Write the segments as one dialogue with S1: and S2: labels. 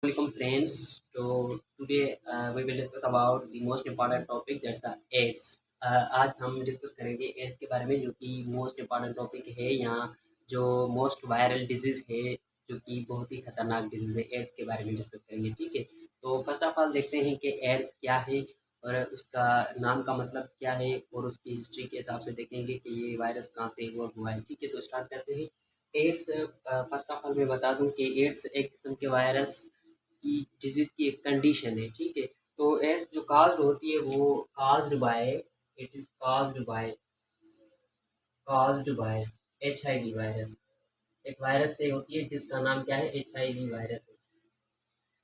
S1: Welcome friends. Today we will discuss about the most important topic that's the AIDS. आज हम discuss करेंगे ads के बारे में जो कि मोस्ट इम्पॉर्टेंट टॉपिक है यहाँ जो मोस्ट वायरल डिजीज़ है जो कि बहुत ही खतरनाक डिजीज़ है एड्स के बारे में डिस्कस करेंगे। ठीक है, तो फर्स्ट ऑफ ऑल देखते हैं कि एड्स क्या है और उसका नाम का मतलब क्या है और उसकी हिस्ट्री के हिसाब से देखेंगे कि ये वायरस कहाँ से इवॉल्व हुआ है। ठीक है, तो स्टार्ट करते हैं। एड्स फर्स्ट ऑफ ऑल मैं बता दूं कि एड्स एक किस्म के वायरस की डिजीज़ की एक कंडीशन है। ठीक है, तो एड्स जो काज्ड होती है वो काज्ड बाय HIV वायरस। एक वायरस से होती है जिसका नाम क्या है, HIV virus.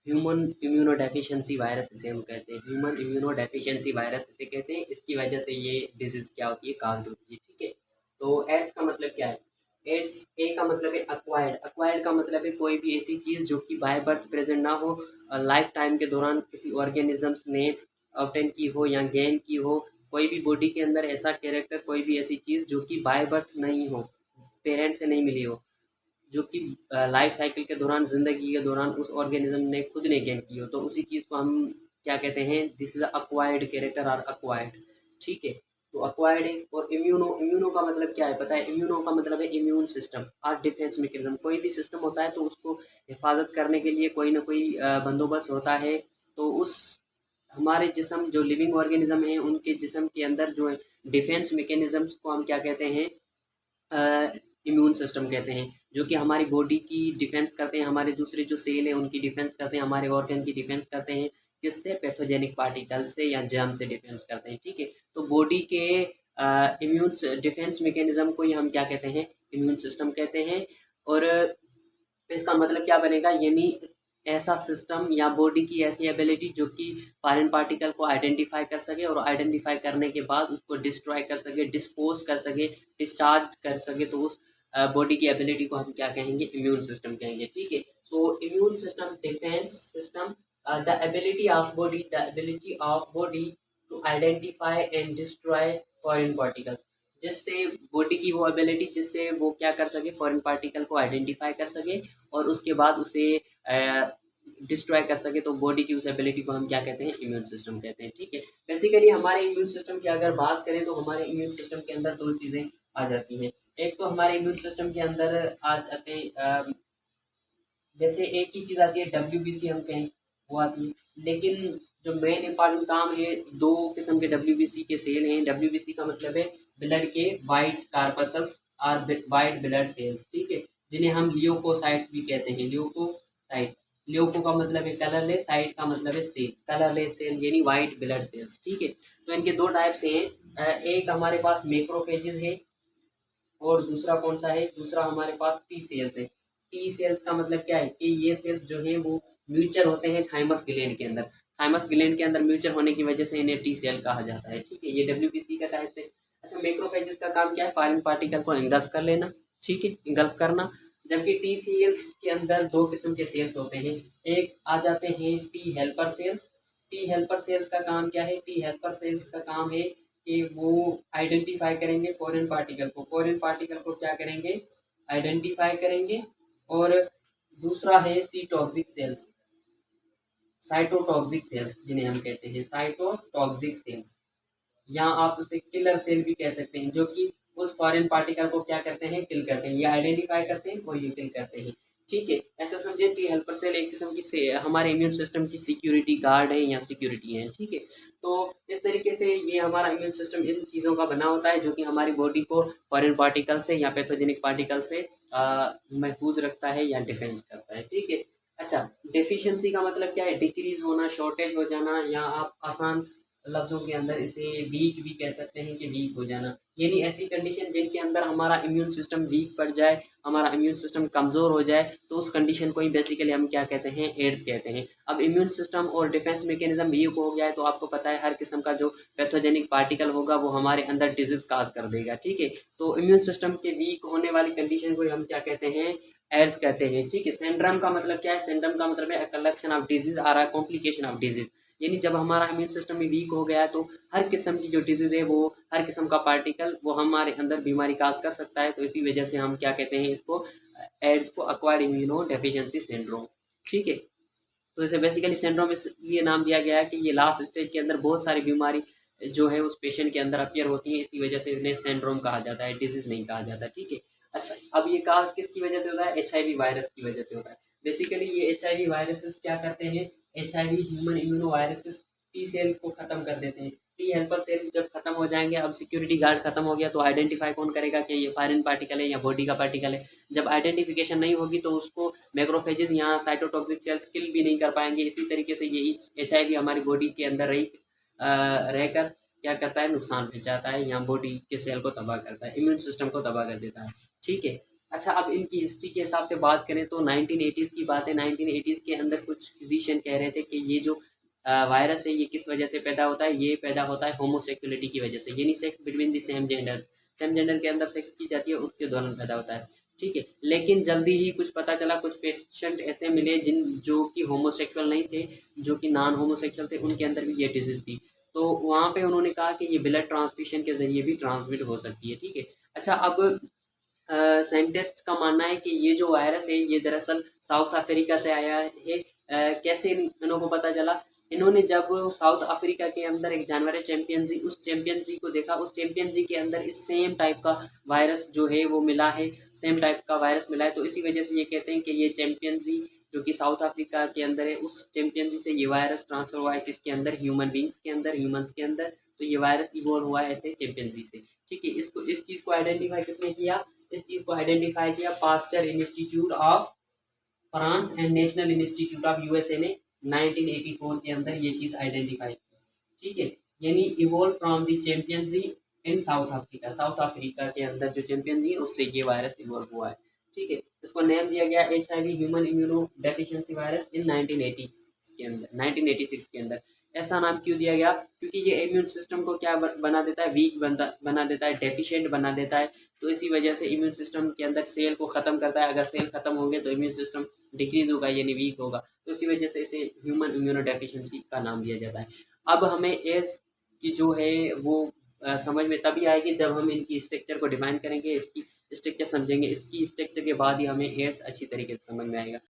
S1: Human immunodeficiency virus इसे हम कहते हैं, ह्यूमन इम्यूनो डेफिशिएंसी वायरस इसे कहते हैं। इसकी वजह से ये डिजीज़ क्या होती है, काज्ड होती है। ठीक है, तो एड्स का मतलब क्या है? एड्स ए का मतलब है अक्वायर्ड। अक्वायर्ड का मतलब है कोई भी ऐसी चीज़ जो कि बाय बर्थ प्रेजेंट ना हो, लाइफ टाइम के दौरान किसी ऑर्गेनिजम्स ने ऑब्टेन की हो या गेन की हो। कोई भी बॉडी के अंदर ऐसा कैरेक्टर, कोई भी ऐसी चीज़ जो कि बाय बर्थ नहीं हो, पेरेंट्स से नहीं मिली हो, जो कि लाइफ साइकिल के दौरान, ज़िंदगी के दौरान उस ऑर्गेनिज्म ने खुद ने गेन की हो, तो उसी चीज़ को हम क्या कहते हैं, दिस इज अक्वायर्ड कैरेक्टर और अक्वायर्ड। ठीक है, तो अक्वायर्ड है। और इम्यूनो, इम्यूनो का मतलब क्या है पता है? इम्यूनो का मतलब है इम्यून सिस्टम और डिफेंस मैकेनिज्म। कोई भी सिस्टम होता है तो उसको हिफाजत करने के लिए कोई ना कोई बंदोबस्त होता है। तो उस हमारे जिस्म जो लिविंग ऑर्गेनिज्म है उनके जिस्म के अंदर जो डिफेंस मैकेनिज्म्स को हम क्या कहते हैं, इम्यून सिस्टम कहते हैं, जो कि हमारी बॉडी की डिफेंस करते हैं, हमारे दूसरे जो सेल हैं उनकी डिफेंस करते हैं, हमारे ऑर्गन की डिफेंस करते हैं। किससे? पैथोजेनिक पार्टिकल से या जर्म से डिफेंस करते हैं। ठीक है, तो बॉडी के इम्यून डिफेंस मैकेनिज्म को ही हम क्या कहते हैं, इम्यून सिस्टम कहते हैं। और इसका मतलब क्या बनेगा, यानी ऐसा सिस्टम या बॉडी की ऐसी एबिलिटी जो कि फॉरेन पार्टिकल को आइडेंटिफाई कर सके और आइडेंटिफाई करने के बाद उसको डिस्ट्रॉय कर सके, डिस्पोज कर सके, डिस्चार्ज कर सके। तो उस बॉडी की एबिलिटी को हम क्या कहेंगे, इम्यून सिस्टम कहेंगे। ठीक है, so immune system, defence system, the ability of body to identify and destroy foreign particles. जिससे बॉडी की वो एबिलिटी जिससे वो क्या कर सके, फॉरेन पार्टिकल को आइडेंटिफाई कर सके और उसके बाद उसे डिस्ट्रॉय कर सके। तो बॉडी की उस एबिलिटी को हम क्या कहते हैं, इम्यून सिस्टम कहते हैं। ठीक है, बेसिकली हमारे इम्यून सिस्टम की अगर बात करें तो हमारे इम्यून सिस्टम के अंदर दो चीज़ें आ जाती हैं। एक तो हमारे इम्यून सिस्टम के अंदर आ जाते हैं, जैसे एक ही चीज़ आती है, WBC हम कहें, वो आती है। लेकिन जो मेन इम्पॉर्टेंट काम है, दो किस्म के WBC के सेल हैं। WBC का मतलब है ब्लड के वाइट कार्पसल्स और वाइट ब्लड सेल्स। ठीक है, जिन्हें हम ल्यूकोसाइट्स भी कहते हैं, ल्यूकोसाइट। ल्यूको का मतलब है कलरलेस, साइट का मतलब है सेल, कलरलेस सेल यानी वाइट ब्लड सेल्स। ठीक है, तो इनके दो टाइप्स हैं। एक हमारे पास मैक्रोफेजेस है और दूसरा कौन सा है, दूसरा हमारे पास टी सेल्स है। टी सेल्स का मतलब क्या है कि ये सेल्स जो है वो म्यूचर होते हैं थाइमस ग्लैंड के अंदर। थाइमस ग्लैंड के अंदर म्यूचर होने की वजह से इन्हें टी सेल कहा जाता है। ठीक है, ये WBC का टाइप है। अच्छा, मैक्रोफेजेस का काम क्या है, फॉरेन पार्टिकल को इंगल्फ कर लेना। ठीक है, इंगल्फ करना। जबकि टी सेल्स के अंदर दो किस्म के सेल्स होते हैं। एक आ जाते हैं T helper cells. T helper cells का काम क्या है, टी हेल्पर सेल्स का काम है कि वो आइडेंटिफाई करेंगे फॉरेन पार्टिकल को, फॉरेन पार्टिकल को क्या करेंगे, आइडेंटिफाई करेंगे। और दूसरा है सीटॉक्सिक सेल्स, साइटोटॉक्सिक सेल्स जिन्हें हम कहते हैं, साइटोटॉक्सिक सेल्स, या आप उसे किलर सेल भी कह सकते हैं, जो कि उस फॉरेन पार्टिकल को क्या करते हैं, किल करते हैं। ये आइडेंटिफाई करते हैं और ये किल करते हैं। ठीक है, ऐसा समझे टी हेल्पर सेल एक किस्म की से हमारे इम्यून सिस्टम की सिक्योरिटी गार्ड है या सिक्योरिटी है। ठीक है, तो इस तरीके से ये हमारा इम्यून सिस्टम इन चीज़ों का बना होता है जो कि हमारी बॉडी को फॉरेन पार्टिकल से या पैथोजेनिक पार्टिकल से महफूज रखता है या डिफेंस करता है। ठीक है, अच्छा, डेफिशिएंसी का मतलब क्या है, डिक्रीज होना, शॉर्टेज हो जाना, या आप आसान लफ्ज़ों के अंदर इसे वीक भी कह सकते हैं कि वीक हो जाना। यानी ऐसी कंडीशन जिनके अंदर हमारा इम्यून सिस्टम वीक पड़ जाए, हमारा इम्यून सिस्टम कमज़ोर हो जाए, तो उस कंडीशन को ही बेसिकली हम क्या कहते हैं, एड्स कहते हैं। अब इम्यून सिस्टम और डिफेंस मैकेनिज्म वीक हो गया है तो आपको पता है हर किस्म का जो पैथोजेनिक पार्टिकल होगा वो हमारे अंदर डिजीज काज कर देगा। ठीक है, तो इम्यून सिस्टम के वीक होने वाली कंडीशन को हम क्या कहते हैं, एड्स कहते हैं। ठीक है, सिंड्रोम का मतलब क्या है, सिंड्रोम का मतलब है कलेक्शन ऑफ डिजीज आ रहा है, कॉम्प्लिकेशन ऑफ डिजीज। यानी जब हमारा इम्यून सिस्टम भी वीक हो गया है तो हर किस्म की जो डिजीज है, वो हर किस्म का पार्टिकल वो हमारे अंदर बीमारी काज कर सकता है। तो इसी वजह से हम क्या कहते हैं इसको, एड्स को, अक्वायर्ड इम्यूनो डेफिशिएंसी सिंड्रोम। ठीक है, तो इसे बेसिकली सिंड्रोम इसलिए नाम दिया गया है कि ये लास्ट स्टेज के अंदर बहुत सारी बीमारी जो है उस पेशेंट के अंदर अपीयर होती है, इसी वजह से इन्हें सिंड्रोम कहा जाता है, डिजीज नहीं कहा जाता। ठीक है। अच्छा, अब ये काज किसकी वजह से होता है? HIV वायरस की वजह से होता है। बेसिकली ये HIV वायरसेस क्या करते हैं? HIV human immuno viruses T cell को खत्म कर देते हैं। टी हेल्पर सेल जब खत्म हो जाएंगे, अब सिक्योरिटी गार्ड खत्म हो गया, तो आइडेंटिफाई कौन करेगा कि ये फॉरेन पार्टिकल है या बॉडी का पार्टिकल है? जब आइडेंटिफिकेशन नहीं होगी तो उसको मैक्रोफेजेस यहाँ साइटोटॉक्सिक सेल्स किल भी नहीं कर पाएंगे। इसी तरीके से ये HIV हमारी बॉडी के अंदर रहकर क्या करता है? नुकसान पहुंचाता है, यहाँ बॉडी के सेल को तबाह करता है, इम्यून सिस्टम को तबाह कर देता है। ठीक है। अच्छा, अब इनकी हिस्ट्री के हिसाब से बात करें तो 1980s की बात है। 1980s के अंदर कुछ फिजिशियन कह रहे थे कि ये जो वायरस है ये किस वजह से पैदा होता है? ये पैदा होता है होमोसेक्सुअलिटी की वजह से, यानी sex between the same genders. Same gender के अंदर सेक्स की जाती है, उसके दौरान पैदा होता है। ठीक है। लेकिन जल्दी ही कुछ पता चला, कुछ पेशेंट ऐसे मिले जो कि होमोसेक्सुअल नहीं थे, जो कि नॉन होमोसेक्सुअल थे, उनके अंदर भी ये डिजीज थी। तो वहाँ पे उन्होंने कहा कि ये ब्लड ट्रांसफ्यूशन के जरिए भी ट्रांसमिट हो सकती है। ठीक है। अच्छा, अब साइंटिस्ट का मानना है कि ये जो वायरस है ये दरअसल साउथ अफ्रीका से आया है। कैसे इन्हों को पता चला? इन्होंने जब साउथ अफ्रीका के अंदर एक जानवर है चैंपियंजी, उस चैंपियंजी को देखा, उस चैंपियंजी के अंदर इस सेम टाइप का वायरस जो है वो मिला है, सेम टाइप का वायरस मिला है। तो इसी वजह से ये कहते हैं कि ये चैंपियंजी जो कि साउथ अफ्रीका के अंदर है, उस चैंपियंजी से ये वायरस ट्रांसफर हुआ है किसके अंदर? ह्यूमन बींग्स के अंदर, ह्यूमंस के अंदर। तो ये वायरस इवॉल्व हुआ है ऐसे चैंपियंजी से। ठीक है। इस चीज़ को आइडेंटिफाई किसने किया? इस चीज़ को आइडेंटिफाई किया Pasteur Institute of France and National Institute of USA ने 1984 के अंदर ये चीज़ आइडेंटिफाई की। ठीक है। यानी evolve from the chimpanzee in South Africa, South Africa के अंदर जो चैंपियंजी है उससे ये वायरस इवॉल्व हुआ है। ठीक है। इसको नेम दिया गया HIV human immunodeficiency virus in 1980 के अंदर, 1986 के अंदर। ऐसा नाम क्यों दिया गया? क्योंकि ये इम्यून सिस्टम को क्या बना देता है? वीक बना देता है, डेफिशिएंट बना देता है। तो इसी वजह से इम्यून सिस्टम के अंदर सेल को ख़त्म करता है। अगर सेल खत्म होंगे तो इम्यून सिस्टम डिक्रीज होगा, यानी वीक होगा। तो इसी वजह से इसे ह्यूमन इम्यूनो डेफिशिएंसी का नाम दिया जाता है। अब हमें एड्स की जो है वो समझ में तभी आएगी जब हम इनकी स्ट्रक्चर को डिफाइन करेंगे, इसकी स्ट्रक्चर समझेंगे। इसकी स्ट्रक्चर के बाद ही हमें एड्स अच्छी तरीके से समझ में आएगा।